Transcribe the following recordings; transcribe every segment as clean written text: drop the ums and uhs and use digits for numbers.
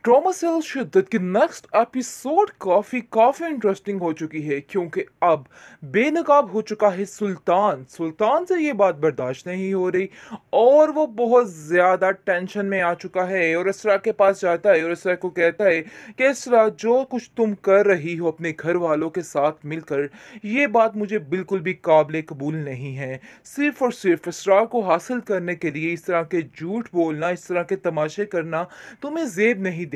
Trauma cell शिद्दत की next episode काफी काफी इंटरेस्टिंग हो चुकी है क्योंकि अब बेनकाब हो चुका है सुल्तान। सुल्तान से ये बात बर्दाश्त नहीं हो रही और वो बहुत ज्यादा टेंशन में आ चुका है और इसरा के पास जाता है और इसरा को कहता है कि इसरा, जो कुछ तुम कर रही हो अपने घर वालों के साथ मिलकर, ये बात मुझे बिल्कुल भी काबिल कबूल नहीं है। सिर्फ और सिर्फ इसरा को हासिल करने के लिए इस तरह के झूठ बोलना, इस तरह के तमाशे करना तुम्हें ज़ेब नहीं देता।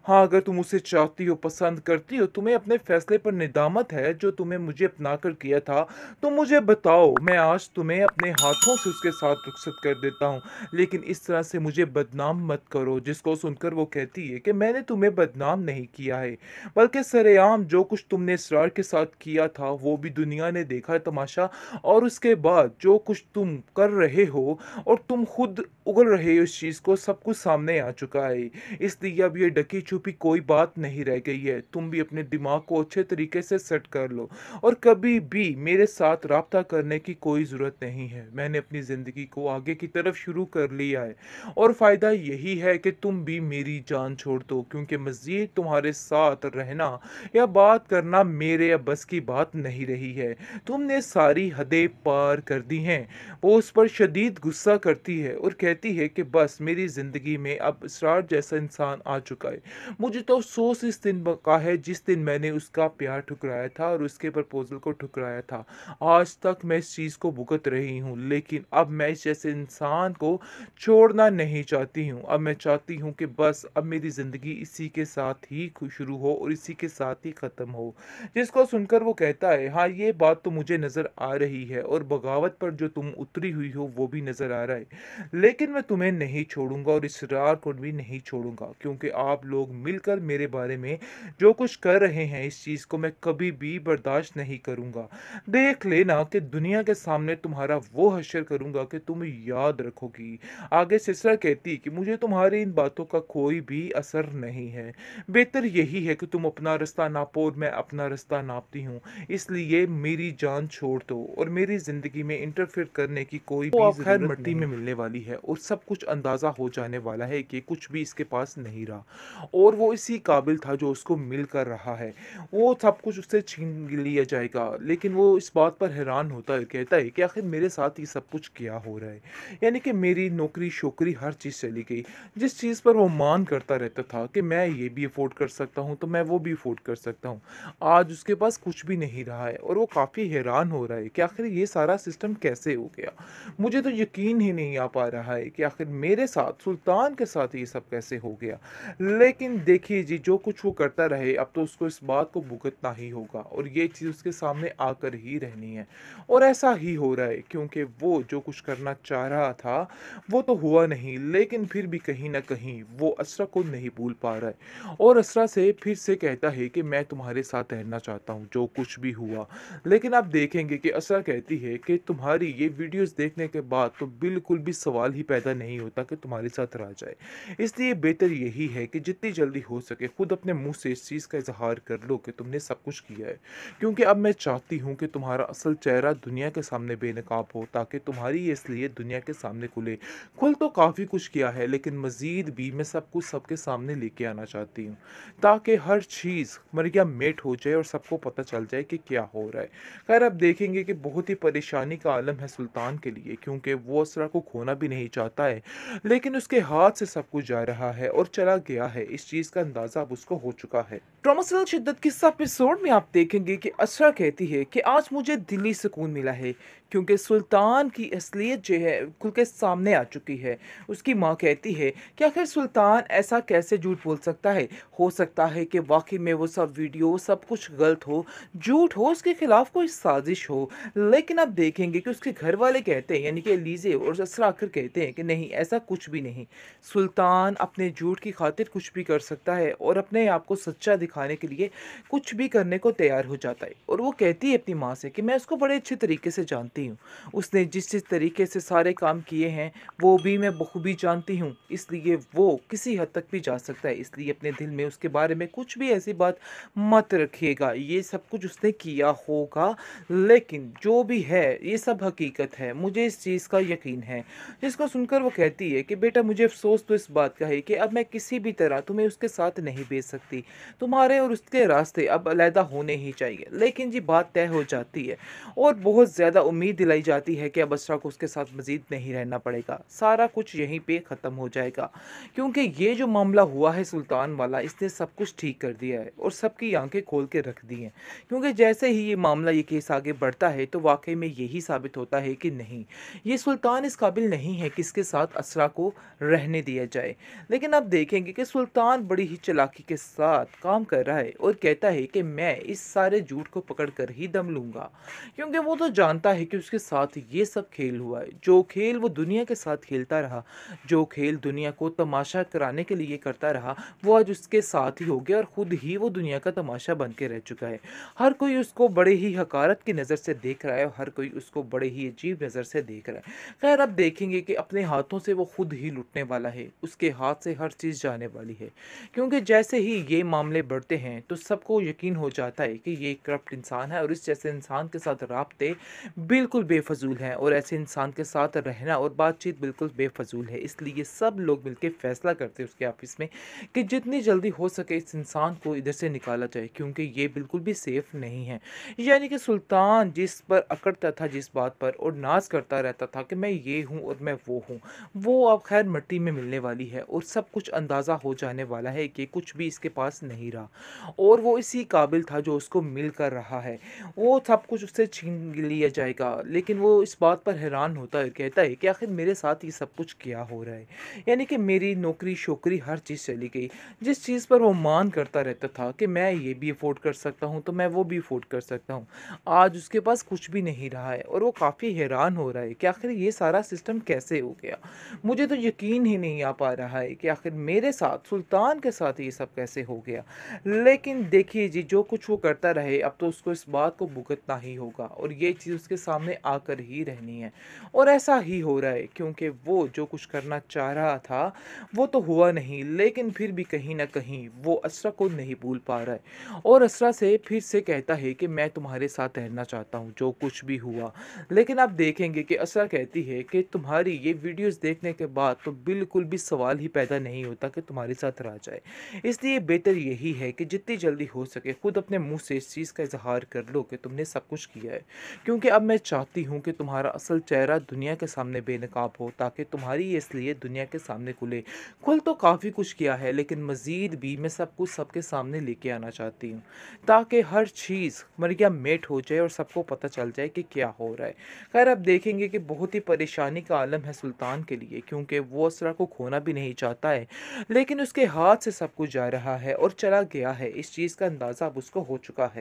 हाँ, अगर तुम उसे चाहती हो, पसंद करती हो, तुम्हें अपने फैसले पर निदामत है जो तुम्हें मुझे अपना कर किया था, तो मुझे बताओ, मैं आज तुम्हें अपने हाथों से उसके साथ रुखसत कर देता हूँ। लेकिन इस तरह से मुझे बदनाम मत करो। जिसको सुनकर वो कहती है कि मैंने तुम्हें बदनाम नहीं किया है, बल्कि सरेआम जो कुछ तुमने इसरार के साथ किया था वो भी दुनिया ने देखा तमाशा, और उसके बाद जो कुछ तुम कर रहे हो और तुम खुद उगल रहे हो इस चीज़ को, सब कुछ सामने आ चुका है। इसलिए अब ये ढकी छुपी कोई बात नहीं रह गई है। तुम भी अपने दिमाग को अच्छे तरीके से सेट कर लो और कभी भी मेरे साथ राब्ता करने की कोई ज़रूरत नहीं है। मैंने अपनी ज़िंदगी को आगे की तरफ शुरू कर लिया है और फ़ायदा यही है कि तुम भी मेरी जान छोड़ दो, क्योंकि मज़ीद तुम्हारे साथ रहना या बात करना मेरे अब बस की बात नहीं रही है। तुमने सारी हदें पार कर दी हैं। वो उस पर शदीद गुस्सा करती है और कहती है कि बस मेरी ज़िंदगी में अब इसरार जैसा इंसान आ चुका है। मुझे तो अफसोस इस दिन का है जिस दिन मैंने उसका प्यार ठुकराया था और उसके प्रपोजल को ठुकराया था। आज तक मैं इस चीज़ को भुगत रही हूँ, लेकिन अब मैं इस जैसे इंसान को छोड़ना नहीं चाहती हूँ। अब मैं चाहती हूँ कि बस अब मेरी ज़िंदगी इसी के साथ ही शुरू हो और इसी के साथ ही ख़त्म हो। जिसको सुनकर वो कहता है, हाँ, ये बात तो मुझे नज़र आ रही है और बगावत पर जो तुम उतरी हुई हो वो भी नज़र आ रहा है। लेकिन मैं तुम्हें नहीं छोड़ूंगा और इसरार को भी नहीं छोड़ूंगा, क्योंकि आप लोग मिलकर मेरे बारे में जो कुछ कर रहे हैं, इस चीज़ को मैं कभी भी बर्दाश्त नहीं करूंगा। देख लेना कि दुनिया के सामने तुम्हारा वो हश्र करूंगा कि तुम याद रखोगी। आगे सिसरा कहती कि मुझे तुम्हारी इन बातों का कोई भी असर नहीं है। बेहतर यही है कि तुम अपना रास्ता नापो और मैं अपना रास्ता नापती हूँ। इसलिए मेरी जान छोड़ दो और मेरी ज़िंदगी में इंटरफेयर करने की कोई भी अब खैर ज़रूरत मिट्टी नहीं। में मिलने वाली है और सब कुछ अंदाज़ा हो जाने वाला है कि कुछ भी इसके पास नहीं रहा और वो इसी काबिल था जो उसको मिल कर रहा है। वो सब कुछ उससे छीन लिया जाएगा, लेकिन वो इस बात पर हैरान होता है, कहता है कि आखिर मेरे साथ ये सब कुछ क्या हो रहा है। यानी कि मेरी नौकरी शोकरी हर चीज़ चली गई। जिस चीज़ पर वो मान करता रहता था कि मैं ये भी अफोर्ड कर सकता हूँ तो मैं वो भी अफोर्ड कर सकता हूँ, आज उसके पास कुछ भी नहीं रहा है और वो काफ़ी हैरान हो रहा है कि आखिर ये सारा सिस्टम कैसे हो गया। मुझे तो यकीन ही नहीं आ पा रहा है कि आखिर मेरे साथ, सुल्तान के साथ ये सब कैसे हो गया। लेकिन देखिए जी, जो कुछ वो करता रहे, अब तो उसको इस बात को भुगतना ही होगा और ये चीज़ उसके सामने आकर ही रहनी है। और ऐसा ही हो रहा है क्योंकि वो जो कुछ करना चाह रहा था वो तो हुआ नहीं, लेकिन फिर भी कहीं ना कहीं वो असरा को नहीं भूल पा रहा है और असरा से फिर से कहता है कि मैं तुम्हारे साथ रहना चाहता हूँ जो कुछ भी हुआ। लेकिन आप देखेंगे कि असरा कहती है कि तुम्हारी ये वीडियोस देखने के बाद तो बिल्कुल भी सवाल ही पैदा नहीं होता कि तुम्हारे साथ रहा जाए। इसलिए बेहतर यही है कि जितनी जल्दी हो सके खुद अपने मुंह से इस चीज़ का इजहार कर लो कि तुमने सब कुछ किया है, क्योंकि अब मैं चाहती हूँ कि तुम्हारा असल चेहरा दुनिया के सामने बेनकाब हो, ताकि तुम्हारी ये असलियत दुनिया के सामने खुले। खुल तो काफ़ी कुछ किया है, लेकिन मज़ीद भी मैं सब कुछ सबके सामने लेके आना चाहती हूँ, ताकि हर चीज़ मरिया मेट हो जाए और सबको पता चल जाए कि क्या हो रहा है। खैर, अब देखेंगे कि बहुत ही परेशानी का आलम है सुल्तान के लिए, क्योंकि वो असरा को खोना भी नहीं चाहता है, लेकिन उसके हाथ से सब कुछ जा रहा है और चला गया है। इस चीज़ का अंदाज़ा अब उसको हो चुका है। ट्रॉमासल शिद्दत के इस एपिसोड में आप देखेंगे कि असरा कहती है कि आज मुझे दिली सुकून मिला है, क्योंकि सुल्तान की असलियत जो है खुल के सामने आ चुकी है। उसकी माँ कहती है कि आखिर सुल्तान ऐसा कैसे झूठ बोल सकता है। हो सकता है कि वाकई में वो सब वीडियो सब कुछ गलत हो, झूठ हो, उसके खिलाफ कोई साजिश हो। लेकिन आप देखेंगे कि उसके घर वाले कहते हैं, यानी कि एलीज़े और असरा आकर कहते हैं कि नहीं, ऐसा कुछ भी नहीं। सुल्तान अपने झूठ की खातिर कुछ भी कर सकता है और अपने आप को सच्चा दिखाने के लिए कुछ भी करने को तैयार हो जाता है। और वो कहती है अपनी माँ से कि मैं उसको बड़े अच्छे तरीके से जानती जानती हूँ। उसने जिस-जिस तरीके से सारे काम किए हैं, वो भी मैं बखूबी जानती हूँ, इसलिए वो किसी हद तक भी जा सकता है, इसलिए अपने दिल में उसके बारे में कुछ भी ऐसी बात मत रखिएगा। ये सब कुछ उसने किया होगा, लेकिन जो भी है, ये सब हकीकत है, मुझे इस चीज़ का यकीन है। जिसको सुनकर वो कहती है कि बेटा मुझे अफ़सोस तो इस बात का है कि अब मैं किसी भी तरह तुम्हें उसके साथ नहीं भेज सकती। तुम्हारे और उसके रास्ते अब अलहदा होने ही चाहिए। लेकिन जी बात तय हो जाती है और बहुत ज़्यादा उम्मीद दिलाई जाती है कि अब असरा को उसके साथ मज़ीद नहीं रहना पड़ेगा। सारा कुछ यहीं पे ख़त्म हो जाएगा। क्योंकि ये जो मामला हुआ है सुल्तान वाला, इसने सब कुछ ठीक कर दिया है और सबकी आँखें खोल के रख दी हैं। क्योंकि जैसे ही ये मामला, ये केस आगे बढ़ता है तो वाक़ई में यही साबित होता है कि नहीं, ये सुल्तान इस काबिल नहीं है कि इसके साथ असरा को रहने दिया जाए। लेकिन अब देखेंगे कि सुल्तान बड़ी ही चालाकी के साथ काम कर रहा है और कहता है कि मैं इस सारे झूठ को पकड़ कर ही दम लूँगा। क्योंकि वो तो जानता है कि उसके साथ ये सब खेल हुआ है। जो खेल वो दुनिया के साथ खेलता रहा, जो खेल दुनिया को तमाशा कराने के लिए करता रहा, वो आज उसके साथ ही हो गया और खुद ही वो दुनिया का तमाशा बन के रह चुका है। हर कोई उसको बड़े ही हकारत की नज़र से देख रहा है और हर कोई उसको बड़े ही अजीब नज़र से देख रहा है। खैर अब देखेंगे कि अपने हाथों से वो खुद ही लुटने वाला है, उसके हाथ से हर चीज़ जाने वाली है। क्योंकि जैसे ही ये मामले बढ़ते हैं तो सबको यकीन हो जाता है कि ये एक करप्ट इंसान है और इस जैसे इंसान के साथ राब्ते बिल्कुल बेफजूल हैं और ऐसे इंसान के साथ रहना और बातचीत बिल्कुल बेफजूल है। इसलिए सब लोग मिलकर फैसला करते हैं उसके ऑफिस में कि जितनी जल्दी हो सके इस इंसान को इधर से निकाला जाए, क्योंकि ये बिल्कुल भी सेफ नहीं है। यानी कि सुल्तान जिस पर अकड़ता था, जिस बात पर और नाज करता रहता था कि मैं ये हूँ और मैं वो हूँ, वो अब खैर मिट्टी में मिलने वाली है और सब कुछ अंदाज़ा हो जाने वाला है कि कुछ भी इसके पास नहीं रहा और वो इसी काबिल था जो उसको मिल कर रहा है। वो सब कुछ उससे छीन लिया जाएगा, लेकिन वो इस बात पर हैरान होता है, कहता है कि आखिर मेरे साथ ये सब कुछ क्या हो रहा है। यानी कि मेरी नौकरी शोकरी हर चीज़ चली गई। जिस चीज़ पर वो मान करता रहता था कि मैं ये भी अफोर्ड कर सकता हूँ तो मैं वो भी अफोर्ड कर सकता हूँ, आज उसके पास कुछ भी नहीं रहा है और वो काफ़ी हैरान हो रहा है कि आखिर ये सारा सिस्टम कैसे हो गया। मुझे तो यकीन ही नहीं आ पा रहा है कि आखिर मेरे साथ, सुल्तान के साथ ये सब कैसे हो गया। लेकिन देखिए जी, जो कुछ वो करता रहे अब तो उसको इस बात को भुगतना ही होगा और ये चीज़ उसके सामने आकर ही रहनी है। और ऐसा ही हो रहा है क्योंकि वो जो कुछ करना चाह रहा था वो तो हुआ नहीं, लेकिन फिर भी कहीं न कहीं वो असरा को नहीं भूल पा रहा है और असरा से फिर से कहता है कि मैं तुम्हारे साथ रहना चाहता हूँ, जो कुछ भी हुआ। लेकिन आप देखेंगे कि असरा कहती है कि तुम्हारी ये वीडियोज़ देखने के बाद तो बिल्कुल भी सवाल ही पैदा नहीं होता कि तुम्हारे साथ रहा जाए। इसलिए बेहतर यही है कि जितनी जल्दी हो सके खुद अपने मुँह से इस चीज़ का इज़हार कर लो कि तुमने सब कुछ किया है। क्योंकि अब मैं चाहती हूँ कि तुम्हारा असल चेहरा दुनिया के सामने बेनकाब हो, ताकि तुम्हारी ये असलियत दुनिया के सामने खुले। खुल तो काफ़ी कुछ किया है, लेकिन मज़ीद भी मैं सब कुछ सबके सामने लेके आना चाहती हूँ, ताकि हर चीज़ मरिया मेट हो जाए और सबको पता चल जाए कि क्या हो रहा है। खैर अब देखेंगे कि बहुत ही परेशानी का आलम है सुल्तान के लिए, क्योंकि वो असरा को खोना भी नहीं चाहता है, लेकिन उसके हाथ से सब कुछ जा रहा है और चला गया है। इस चीज़ का अंदाज़ा अब उसको हो चुका है।